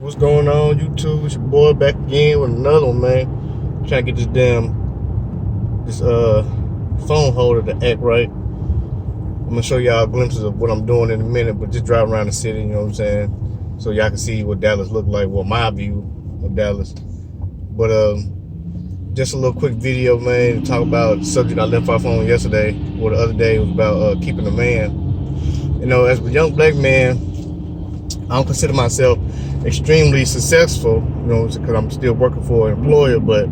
What's going on, YouTube? It's your boy back again with another one, man. Trying to get this phone holder to act right. I'm gonna show y'all glimpses of what I'm doing in a minute, but just drive around the city, you know what I'm saying? So y'all can see what Dallas look like, well, my view of Dallas. But just a little quick video, man, to talk about the subject I left off on yesterday, or the other day. It was about keeping a man. You know, as a young black man, I don't consider myself extremely successful, you know, because I'm still working for an employer, but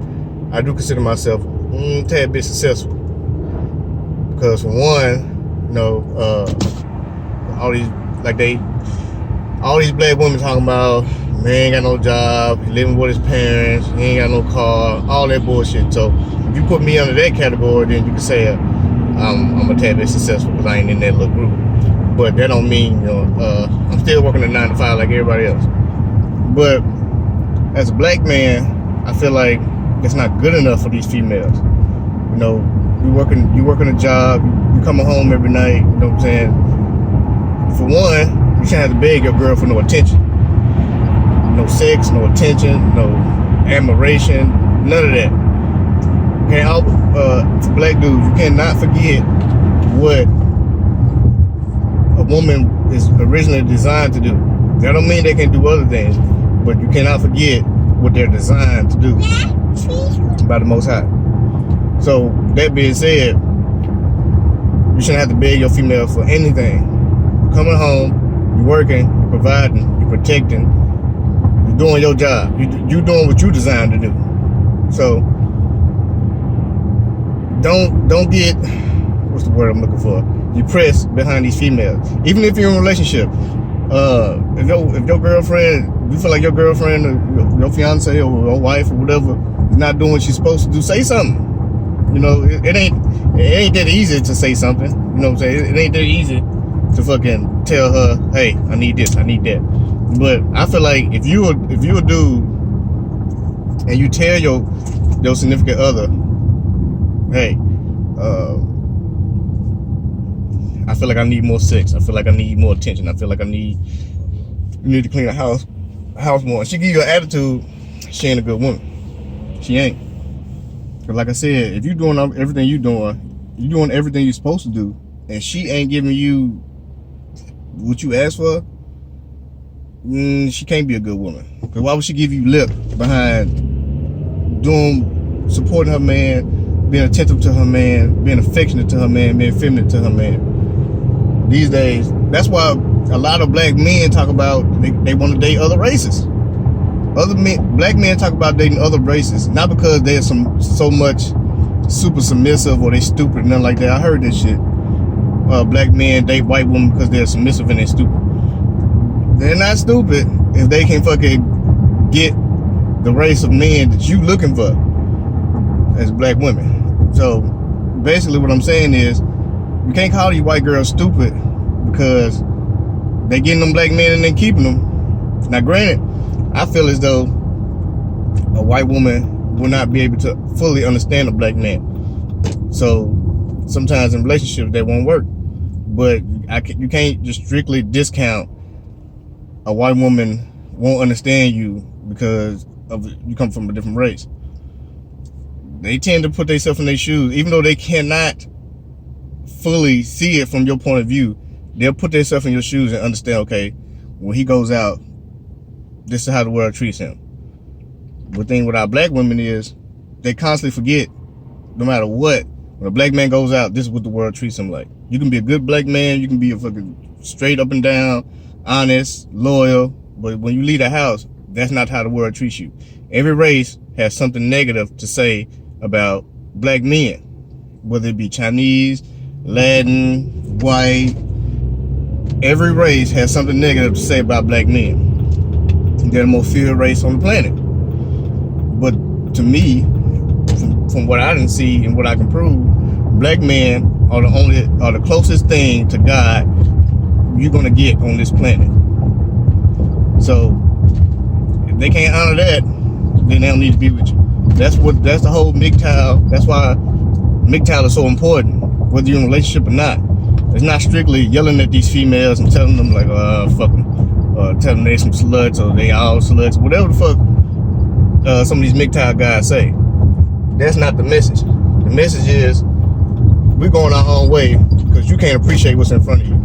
I do consider myself a tad bit successful. Because for one, you know, all these black women talking about, man ain't got no job, he living with his parents, he ain't got no car, all that bullshit. So if you put me under that category, then you can say I'm a tad bit successful because I ain't in that little group. But that don't mean, you know, I'm still working a 9 to 5 like everybody else. But as a black man, I feel like it's not good enough for these females. You know, you working a job, you coming home every night, you know what I'm saying? For one, you shouldn't have to beg your girl for no attention. No sex, no attention, no admiration, none of that. For black dudes, you cannot forget what a woman is originally designed to do. That don't mean they can do other things, but you cannot forget what they're designed to do by the Most High. So that being said, you shouldn't have to beg your female for anything. You're coming home, you're working, you're providing, you're protecting, you're doing your job. You're doing what you're designed to do. So don't get, what's the word I'm looking for? Depressed behind these females. Even if you're in a relationship, if your girlfriend, you feel like your girlfriend or your fiance or your wife or whatever is not doing what she's supposed to do, say something. You know, it ain't that easy to say something. You know what I'm saying? It ain't that easy to fucking tell her, hey, I need this, I need that. But I feel like if you a dude and you tell your significant other, hey, I feel like I need more sex. I feel like I need more attention. I feel like you need to clean the house more. She give you an attitude, she ain't a good woman. She ain't. Cause like I said, if you doing everything you're doing everything you're supposed to do, and she ain't giving you what you asked for, she can't be a good woman. Cause why would she give you lip behind supporting her man, being attentive to her man, being affectionate to her man, being feminine to her man? These days, that's why a lot of black men talk about they want to date other races. Black men talk about dating other races, not because they're so much super submissive or they stupid and nothing like that. I heard this shit. Black men date white women because they're submissive and they're stupid. They're not stupid if they can fucking get the race of men that you looking for as black women. So basically what I'm saying is, you can't call these white girls stupid because they getting them black men and then keeping them. Now granted, I feel as though a white woman will not be able to fully understand a black man. So sometimes in relationships that won't work. But you can't just strictly discount a white woman won't understand you because you come from a different race. They tend to put themselves in their shoes, even though they cannot fully see it from your point of view. They'll put themselves in your shoes and understand, okay, when he goes out, this is how the world treats him. The thing with our black women is they constantly forget, no matter what, when a black man goes out, this is what the world treats him like. You can be a good black man, you can be a fucking straight up and down, honest, loyal, but when you leave the house, that's not how the world treats you. Every race has something negative to say about black men, whether it be Chinese, Latin, white. Every race has something negative to say about black men. They're the most feared race on the planet. But to me, from what I didn't see and what I can prove, black men are the closest thing to God you're gonna get on this planet. So if they can't honor that, then they don't need to be with you. That's the whole MGTOW. That's why MGTOW is so important, whether you're in a relationship or not. It's not strictly yelling at these females and telling them like, fuck them, tell them they some sluts or they all sluts, whatever the fuck some of these MGTOW guys say. That's not the message. The message is we're going our own way because you can't appreciate what's in front of you.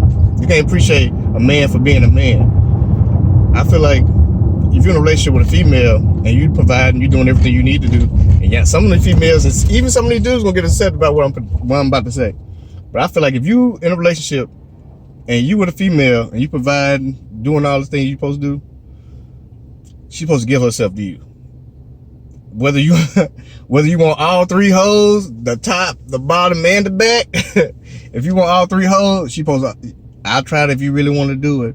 You can't appreciate a man for being a man. I feel like if you're in a relationship with a female and you provide and you're doing everything you need to do, and yeah, some of the females and even some of these dudes gonna get upset about what I'm about to say. But I feel like if you in a relationship and you with a female and you provide, doing all the things you're supposed to do, she's supposed to give herself to you. Whether you want all three hoes, the top, the bottom, and the back, if you want all three hoes, she's supposed to. I'll try it if you really want to do it.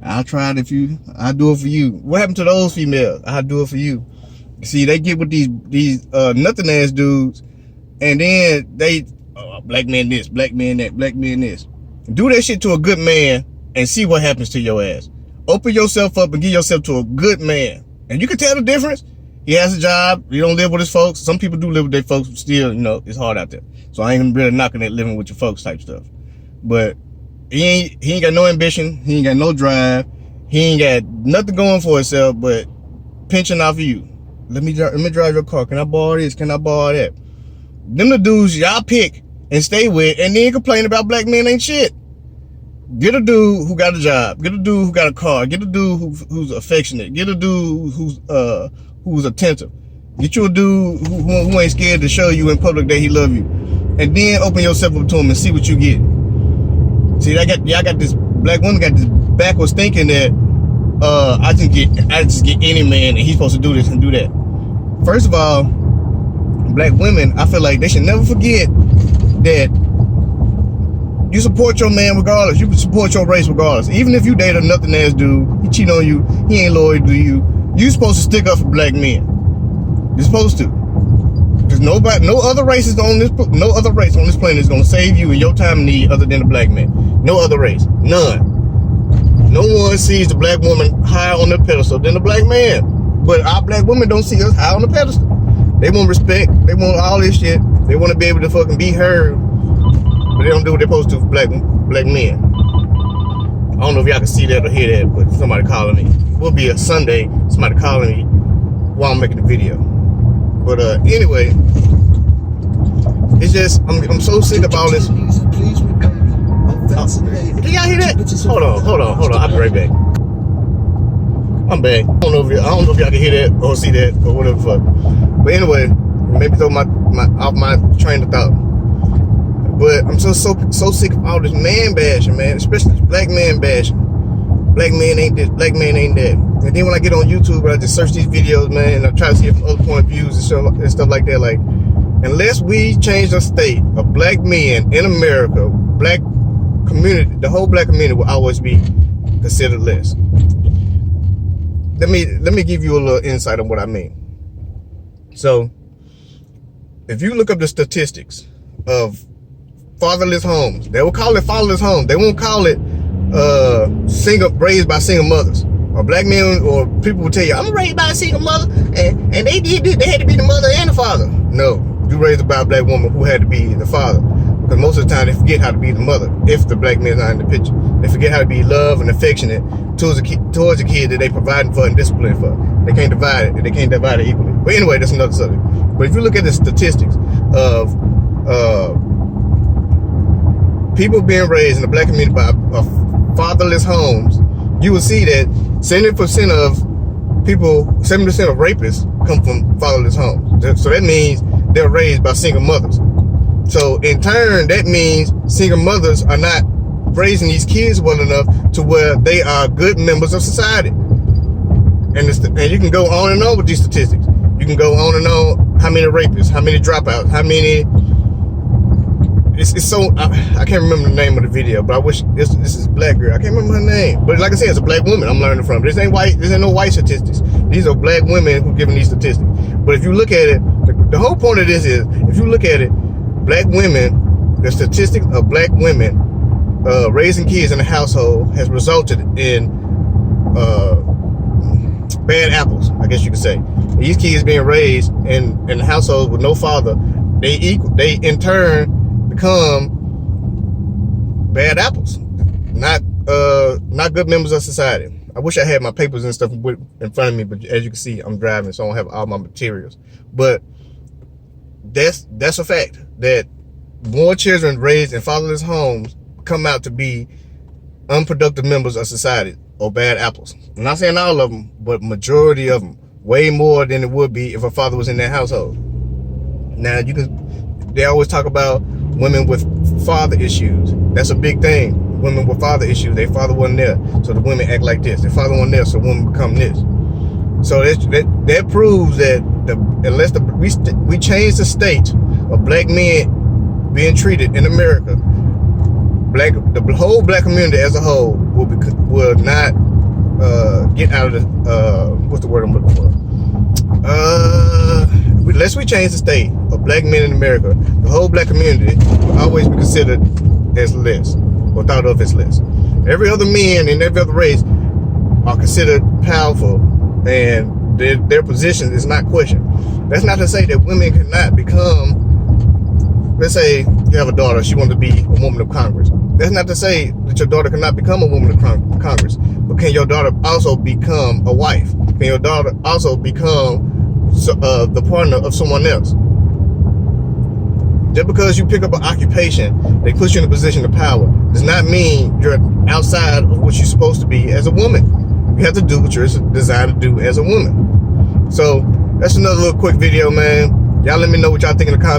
I'll try it I'll do it for you. What happened to those females? I'll do it for you. See, they get with these nothing ass dudes, and then they black man this, black man that, black man this. Do that shit to a good man and see what happens to your ass. Open yourself up and give yourself to a good man, and you can tell the difference. He has a job. He don't live with his folks. Some people do live with their folks, but still, it's hard out there. So I ain't really knocking that living with your folks type stuff. But he ain't got no ambition. He ain't got no drive. He ain't got nothing going for himself but pinching off of you. Let me drive your car. Can I borrow this? Can I borrow that? Them the dudes y'all pick and stay with, and then complain about black men ain't shit. Get a dude who got a job. Get a dude who got a car. Get a dude who's affectionate. Get a dude who's attentive. Get you a dude who ain't scared to show you in public that he love you, and then open yourself up to him and see what you get. See, y'all got this black woman got this backwards thinking that I just get any man and he's supposed to do this and do that. First of all, black women, I feel like they should never forget that you support your man regardless. You support your race regardless. Even if you date a nothing ass dude, he cheat on you, he ain't loyal to you. You supposed to stick up for black men. You're supposed to. Because no other race on this planet is gonna save you in your time of need other than the black man. No other race. None. No one sees the black woman higher on the pedestal than the black man. But our black women don't see us high on the pedestal. They want respect. They want all this shit. They want to be able to fucking be heard. But they don't do what they're supposed to for black men. I don't know if y'all can see that or hear that, but somebody calling me. It will be a Sunday, somebody calling me while I'm making the video. But anyway, it's just, I'm so sick of all this. Can y'all hear that? Hold on. I'll be right back. I'm back. I don't know if y'all can hear that or see that or whatever the fuck. But anyway, maybe throw my off my train of thought. But I'm so sick of all this man bashing, man. Especially this black man bashing. Black man ain't this, black man ain't that. And then when I get on YouTube, I just search these videos, man, and I try to see it from other point of views and stuff like that. Like, unless we change the state of black men in America, black community, the whole black community will always be considered less. Let me give you a little insight on what I mean. So, if you look up the statistics of fatherless homes, they will call it fatherless homes. They won't call it raised by single mothers. Or black men or people will tell you, I'm raised by a single mother, and they had to be the mother and the father. No, you raised by a black woman who had to be the father. Because most of the time they forget how to be the mother if the black man's not in the picture. They forget how to be love and affectionate towards a kid that they providing for and disciplining for. They can't divide it. They can't divide it equally. But anyway, that's another subject. But if you look at the statistics of people being raised in the black community by fatherless homes, you will see that 70% of rapists come from fatherless homes. So that means they're raised by single mothers. So in turn, that means single mothers are not raising these kids well enough to where they are good members of society. And you can go on and on with these statistics. You can go on and on. How many rapists? How many dropouts? How many? It's so I can't remember the name of the video, but I wish this is a black girl. I can't remember her name, but like I said, it's a black woman I'm learning from. This ain't white. This ain't no white statistics. These are black women who giving these statistics. But if you look at it, the whole point of this is, if you look at it, black women, the statistics of black women raising kids in the household has resulted in bad apples, I guess you could say. These kids being raised in households with no father, they in turn become bad apples, not good members of society. I wish I had my papers and stuff in front of me, but as you can see, I'm driving, so I don't have all my materials. But that's a fact, that more children raised in fatherless homes come out to be unproductive members of society, or bad apples. I'm not saying all of them, but majority of them. Way more than it would be if a father was in that household. Now, they always talk about women with father issues. That's a big thing. Women with father issues, their father wasn't there, so the women act like this. Their father wasn't there, so the women become this. So that proves that unless we change the state of black men being treated in America, the whole black community as a whole will not get out of the what's the word I'm looking for? Unless we change the state of black men in America, the whole black community will always be considered as less, or thought of as less. Every other man in every other race are considered powerful, and their position is not questioned. That's not to say that women cannot become, let's say you have a daughter, she wants to be a woman of Congress. That's not to say that your daughter cannot become a woman of Congress, but can your daughter also become a wife? Can your daughter also become the partner of someone else? Just because you pick up an occupation, they put you in a position of power, does not mean you're outside of what you're supposed to be as a woman. You have to do what you're designed to do as a woman. So that's another little quick video, man. Y'all let me know what y'all think in the comments.